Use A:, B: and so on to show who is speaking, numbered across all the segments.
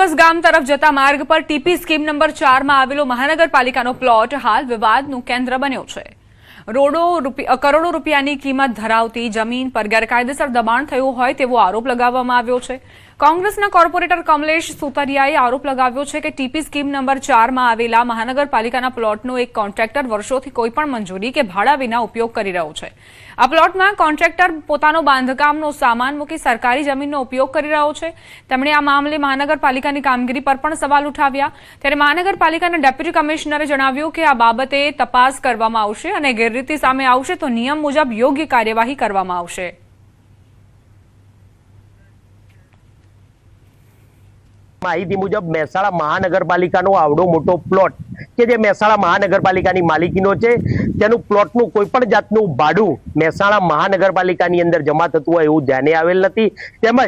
A: ચોક્કસ ગામ તરફ જતા માર્ગ પર ટીપી સ્કીમ નંબર 4 માં આવેલો મહાનગરપાલિકાનો પ્લોટ હાલ વિવાદનું કેન્દ્ર બન્યો છે। કરોડો રૂપિયાની કિંમત ધરાવતી જમીન પર ગેરકાયદેસર દબાણ થયું હોય તેવો આરોપ લગાવવામાં આવ્યો છે। કોંગ્રેસના કોર્પોરેટર કમલેશ સુતરિયાએ આરોપ લગાવ્યો છે કે ટીપી સ્કીમ નંબર 4 માં આવેલા મહાનગરપાલિકાના પ્લોટનો એક કોન્ટ્રાક્ટર વર્ષોથી કોઈપણ મંજૂરી કે ભાડા વિના ઉપયોગ કરી રહ્યો છે। આ પ્લોટમાં કોન્ટ્રાક્ટર પોતાનો બાંધકામનો સામાન મૂકી સરકારી જમીનનો ઉપયોગ કરી રહ્યો છે। તેમણે આ મામલે મહાનગરપાલિકાની કામગીરી પર પણ સવાલ ઉઠાવ્યા। ત્યારે મહાનગરપાલિકાના ડેપ્યુટી કમિશનરે જણાવ્યું કે આ બાબતે તપાસ કરવામાં આવશે અને ગેરરીતિ સામે આવશે તો નિયમ મુજબ યોગ્ય કાર્યવાહી કરવામાં આવશે।
B: માહિતી મુજબ મહેસાણા મહાનગરપાલિકાનો આવડો મોટો પ્લોટ કે જે મહેસાણા મહાનગરપાલિકાની માલિકીનો છે, તેનું પ્લોટનું કોઈ પણ જાતનું ભાડું મહેસાણા મહાનગરપાલિકાની અંદર જમા થતું હોય એવું ધ્યાને આવેલ નથી। તેમજ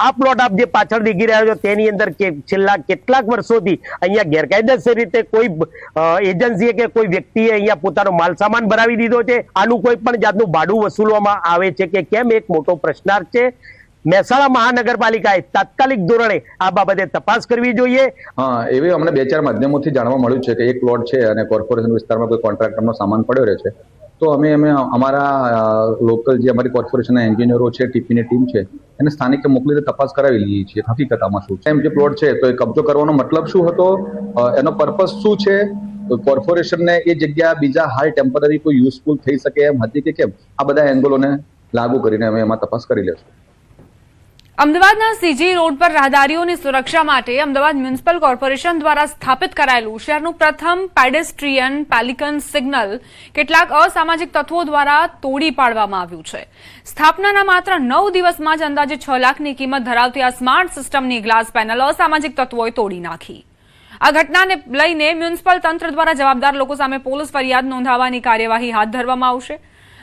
B: આ પ્લોટ આપ જે પાછળ દેખી રહ્યા છો તેની અંદર છેલ્લા કેટલાક વર્ષોથી અહીંયા ગેરકાયદેસર રીતે કોઈ એજન્સીએ કે કોઈ વ્યક્તિએ અહીંયા પોતાનો માલ સામાન ભરાવી દીધો છે। આનું કોઈ પણ જાતનું ભાડું વસૂલવામાં આવે છે કે કેમ, એક મોટો પ્રશ્નાર્થ છે। મહેસાણા મહાનગરપાલિકાએ તાત્કાલિક ધોરણે આ બાબતે તપાસ કરવી જોઈએ।
C: એવી અમને 2-4 માધ્યમોથી જાણવા મળ્યું છે કે એક પ્લોટ છે અને કોર્પોરેશન વિસ્તારમાં કોઈ કોન્ટ્રાક્ટરનો સામાન પડ્યો રહે છે, તો અમે અમારા લોકલ જે અમારી કોર્પોરેશનના એન્જિનિયરો છે, ટીપીની ટીમ છે, એને સ્થાનિક મોકલીને તપાસ કરાવી લઈએ છીએ હકીકત આમાં શું છે। એમ જે પ્લોટ છે તો એ કબજો કરવાનો મતલબ શું હતો, એનો પર્પઝ શું છે, કોર્પોરેશનને એ જગ્યા બીજા હાલ ટેમ્પરરી કોઈ યુઝફુલ થઈ શકે એમ હતી કે કેમ, આ બધા એંગલોને લાગુ કરીને અમે એમાં તપાસ કરી લેશું।
A: અમદાવાદના સીજી રોડ પર રાહદારીઓની સુરક્ષા માટે અમદાવાદ મ્યુનિસિપલ કોર્પોરેશન દ્વારા સ્થાપિત કરાયેલું શહેરનું પ્રથમ પેડેસ્ટ્રીયન પેલિકન સિગ્નલ કેટલાક અસામાજિક તત્વો દ્વારા તોડી પાડવામાં આવ્યું છે। સ્થાપનાના માત્ર 9 દિવસમાં જ અંદાજે 6 લાખની કિંમત ધરાવતી આ સ્માર્ટ સિસ્ટમની ગ્લાસ પેનલ અસામાજિક તત્વોએ તોડી નાખી। આ ઘટનાને લઈને મ્યુનિસિપલ તંત્ર દ્વારા જવાબદાર લોકો સામે પોલીસ ફરિયાદ નોંધાવવાની કાર્યવાહી હાથ ધરવામાં આવશે।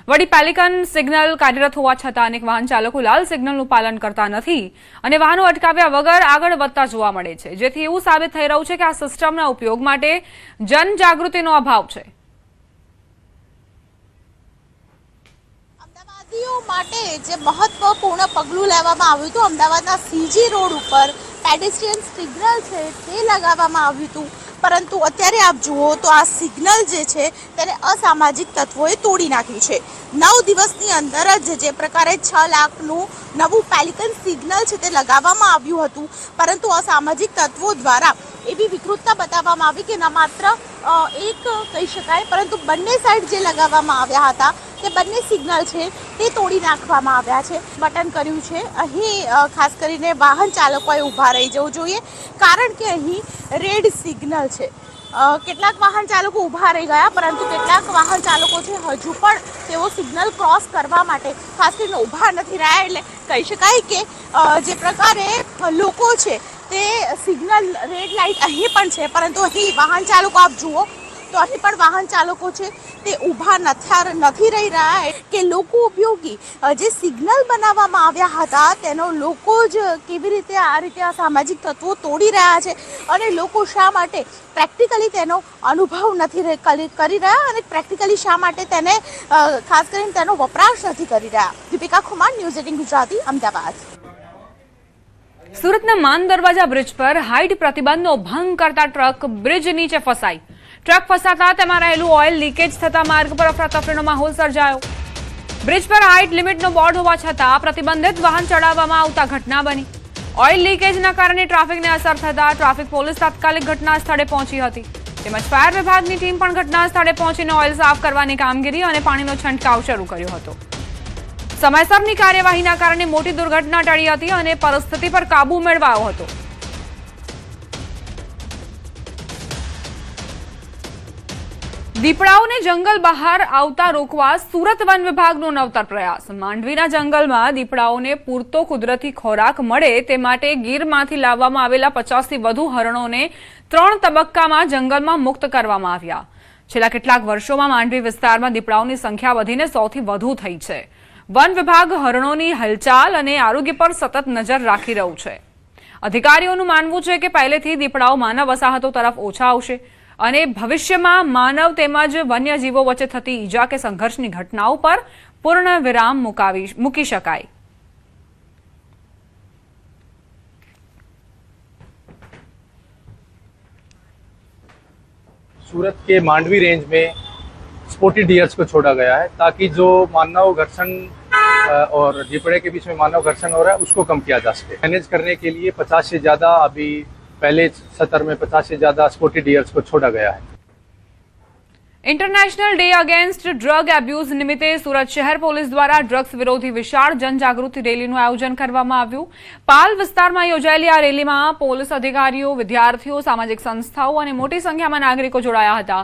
A: વડી પેલિકન સિગ્નલ કાર્યરત હોવા છતાં અનેક વાહન ચાલકો લાલ સિગ્નલનું પાલન કરતા નથી અને વાહનો અટકાવ્યા વગર આગળ વધતા જોવા મળે છે, જેથી એવું સાબિત થઈ રહ્યું છે કે આ સિસ્ટમના ઉપયોગ માટે જનજાગૃતિનો અભાવ છે।
D: અમદાવાદીઓ માટે જે મહત્વપૂર્ણ પગલું લેવામાં આવ્યું હતું, અમદાવાદના સીજી રોડ ઉપર પેડેસ્ટ્રીયન સિગ્નલ છે તે લગાવવામાં આવ્યું હતું, પરંતુ અત્યારે આપ જુઓ તો આ સિગ્નલ જે છે તેને અસામાજિક તત્વોએ તોડી નાખ્યું છે। 9 દિવસની અંદર જ જે પ્રકારે 6 લાખનું નવું પેલિકન સિગ્નલ છે તે લગાવવામાં આવ્યું હતું, પરંતુ અસામાજિક તત્વો દ્વારા એવી વિકૃતતા બતાવવામાં આવી કે ન માત્ર એક કહી શકાય પરંતુ બંને સાઈડ જે લગાવવામાં આવ્યા હતા તે બંને સિગ્નલ છે તે તોડી નાખવામાં આવ્યા છે। બટન કર્યું છે, અહીં ખાસ કરીને વાહન ચાલકોએ ઊભા રહી જવું જોઈએ, કારણ કે અહીં રેડ સિગ્નલ છે। કેટલાક વાહન ચાલકો ઊભા રહી ગયા, પરંતુ કેટલાક વાહન ચાલકો છે હજુ પણ તેઓ સિગ્નલ ક્રોસ કરવા માટે ખાસ કરીને ઊભા નથી રહ્યા। એટલે કહી શકાય કે જે પ્રકારે લોકો છે તે સિગ્નલ રેડ લાઇટ અહીં પણ છે, પરંતુ અહીં વાહન ચાલકો આપ જુઓ તો અહીં પણ વાહન ચાલકો છે તે ઊભા નથી રહી રહ્યા કે લોકો ઉપયોગી જે સિગ્નલ બનાવવામાં આવ્યા હતા તેનો લોકો જ કેવી રીતે આ રીતે આ સામાજિક તત્વો તોડી રહ્યા છે અને લોકો શા માટે પ્રેક્ટિકલી તેનો અનુભવ નથી કરી રહ્યા અને પ્રેક્ટિકલી શા માટે તેને ખાસ કરીને તેનો વપરાશ નથી કરી રહ્યા। દીપિકા ખુમાર, ન્યૂઝ 18 ગુજરાતી, અમદાવાદ।
A: સુરતના માન દરવાજા બ્રિજ પર હાઇટ પ્રતિબંધનો ભંગ કરતા ટ્રક બ્રિજ નીચે ફસાઈ। ટ્રક ફસાતા તેમાં રહેલું ઓઇલ લીકેજ થતા માર્ગ પર અફરાતફરીનો માહોલ સર્જાયો। બ્રિજ પર હાઇટ લિમિટનો બોર્ડ હોવા છતાં પ્રતિબંધિત વાહન ચડાવવામાં આવતા ઘટના બની। ઓઇલ લીકેજના કારણે ટ્રાફિકને અસર થતા ટ્રાફિક પોલીસ તાત્કાલિક ઘટના સ્થળે પહોંચી હતી, તેમજ ફાયર વિભાગની ટીમ પણ ઘટના સ્થળે પહોંચીને ઓઇલ સાફ કરવાની કામગીરી અને પાણીનો છંટકાવ શરૂ કર્યો હતો। સમયસરની કાર્યવાહીના કારણે મોટી દુર્ઘટના ટળી હતી અને પરિસ્થિતિ પર કાબુ મેળવાયો હતો। દીપડાઓને જંગલ બહાર આવતા રોકવા સુરત વન વિભાગનો નવતર પ્રયાસ। માંડવીના જંગલમાં દીપડાઓને પૂરતો કુદરતી ખોરાક મળે તે માટે ગીરમાંથી લાવવામાં આવેલા 50થી વધુ હરણોને 3 તબક્કામાં જંગલમાં મુક્ત કરવામાં આવ્યા। છેલ્લા કેટલાક વર્ષોમાં માંડવી વિસ્તારમાં દીપડાઓની સંખ્યા વધીને 100થી વધુ થઈ છે। વન વિભાગ હરણોની હલચાલ અને આરોગ્ય પર સતત નજર રાખી રહ્યું છે। અધિકારીઓનું માનવું છે કે પહેલેથી દીપડાઓ માનવ વસાહતો તરફ ઓછા આવશે અને ભવિષ્યમાં માનવ તેમજ વન્યજીવો વચ્ચે થતી ઈજા કે સંઘર્ષની ઘટનાઓ પર પૂર્ણ વિરામ મૂકી શકાય।
E: सूरत के मांडवी रेंज में स्पोर्टी डियर्स को छोड़ा गया है ताकि जो मानव घर्षण और झिपड़े के बीच में मानव घर्षण हो रहा है उसको कम किया जा सके। मैनेज करने के लिए 50 से ज़्यादा अभी पहले सत्र में 50 से ज़्यादा स्पोर्टी डियर्स को छोड़ा गया है।
A: International day against drug abuse નિમિત્તે સુરત શહેર પોલીસ દ્વારા ડ્રગ્સ વિરોધી વિશાળ જનજાગૃતિ રેલીનું આયોજન કરવામાં આવ્યું। પાલ વિસ્તારમાં યોજાયેલી આ રેલીમાં પોલીસ અધિકારીઓ, વિદ્યાર્થીઓ, સામાજિક સંસ્થાઓ અને મોટી સંખ્યામાં નાગરિકો જોડાયા હતા।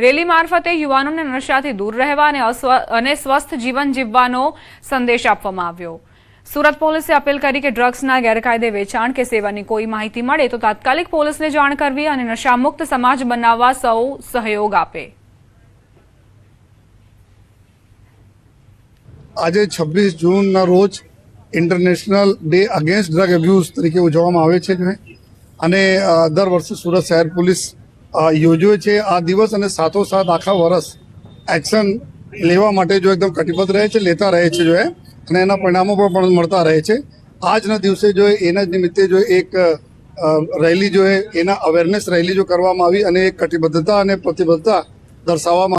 A: રેલી મારફતે યુવાનોને નશાથી દૂર રહેવા અને સ્વસ્થ જીવન જીવવાનો સંદેશ આપવામાં આવ્યો। સુરત પોલીસે અપીલ કરી કે ડ્રગ્સના ગેરકાયદે વેચાણ કે સેવનની કોઈ માહિતી મળે તો તાત્કાલિક પોલીસને જાણ કરવી અને નશામુક્ત સમાજ બનાવવા સૌ સહયોગ આપે।
F: આજે 26 જૂનના રોજ international day against drug abuse તરીકે ઉજવવામાં આવે છે અને દર વર્ષે સુરત શહેર પોલીસ યોજવે છે આ દિવસ અને સાથોસાથ આખા વર્ષ એક્શન લેવા માટે જો એકદમ કટિબદ્ધ રહે છે, લેતા રહે છે અને એના પરિણામો પણ મળતા રહે છે। આજના દિવસે જો એના જ નિમિત્તે જો એક રેલી એના અવેરનેસ રેલી જો કરવામાં આવી અને એક કટિબદ્ધતા અને પ્રતિબદ્ધતા દર્શાવવામાં